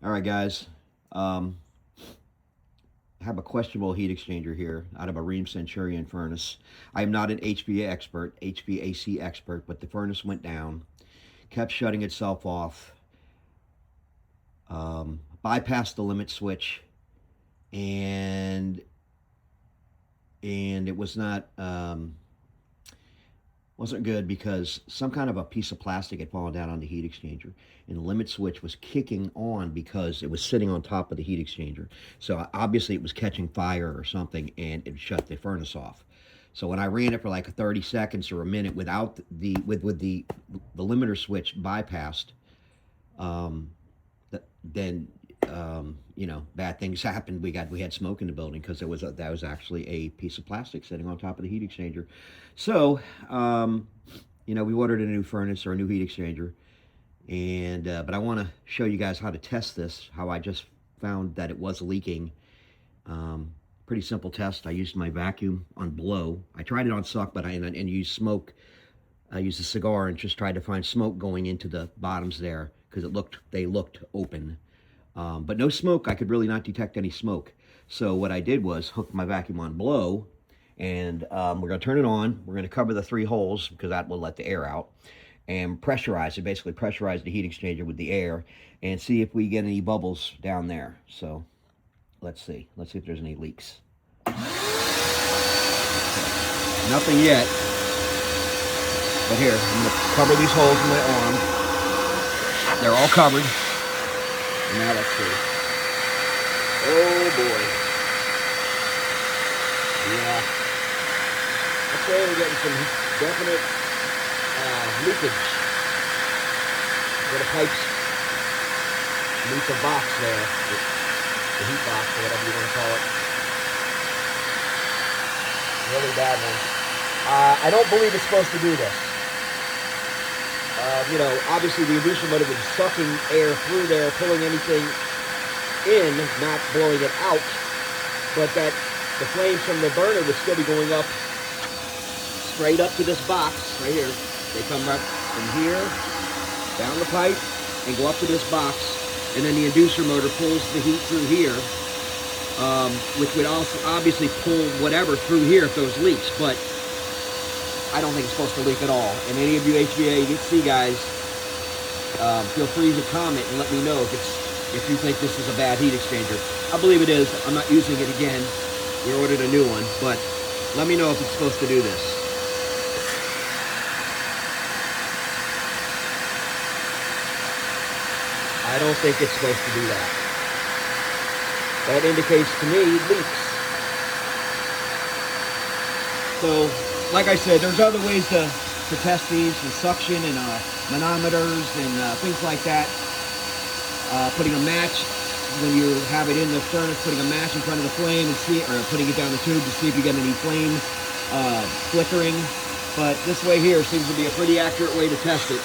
All right, guys. Um, I have a questionable heat exchanger here out of a Rheem Centurion furnace. I am not an HVAC expert, but the furnace went down, kept shutting itself off, bypassed the limit switch, and it was not wasn't good because some kind of a piece of plastic had fallen down on the heat exchanger, and the limit switch was kicking on because it was sitting on top of the heat exchanger. So obviously it was catching fire or something, and it shut the furnace off. So when I ran it for like 30 seconds or a minute without the limiter switch bypassed, um, then bad things happened. We had smoke in the building because that was actually a piece of plastic sitting on top of the heat exchanger. So we ordered a new furnace or a new heat exchanger, and but I want to show you guys how to test this. How I just found that it was leaking. Pretty simple test. I used my vacuum on blow. I tried it on suck, but and used smoke. I used a cigar and just tried to find smoke going into the bottoms there because they looked open. But no smoke. I could really not detect any smoke. So what I did was hook my vacuum on blow, and we're going to turn it on. We're going to cover the 3 holes because that will let the air out, and pressurize it. Basically pressurize the heat exchanger with the air and see if we get any bubbles down there. So let's see. Let's see if there's any leaks. Nothing yet. But here, I'm going to cover these holes in my arm. They're all covered. And now let's see. Oh boy. Yeah. I'd say we're getting some definite leakage. Where the pipes meet the box there. The heat box or whatever you want to call it. Really bad one. I don't believe it's supposed to do this. Obviously the inducer motor was sucking air through there, pulling anything in, not blowing it out, but that the flames from the burner would still be going up, straight up to this box right here. They come up from here, down the pipe, and go up to this box, and then the inducer motor pulls the heat through here, which would also obviously pull whatever through here if those leaks, but I don't think it's supposed to leak at all. And any of you HVAC guys, feel free to comment and let me know if you think this is a bad heat exchanger. I believe it is. I'm not using it again. We ordered a new one, but let me know if it's supposed to do this. I don't think it's supposed to do that. That indicates to me leaks. So, like I said, there's other ways to test these with suction and manometers and things like that. Putting a match when you have it in the furnace, putting a match in front of the flame and putting it down the tube to see if you get any flame flickering. But this way here seems to be a pretty accurate way to test it.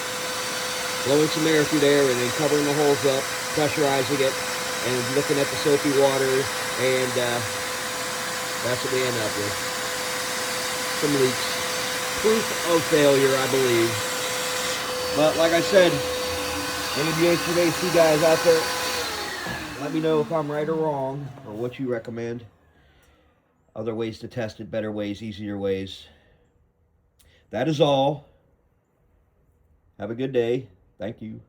Blowing some air through there and then covering the holes up, pressurizing it, and looking at the soapy water, and that's what we end up with. Some leaks. Proof of failure, I believe. But like I said, any of you HVAC guys out there, let me know if I'm right or wrong, or what you recommend. Other ways to test it, better ways, easier ways. That is all. Have a good day. Thank you.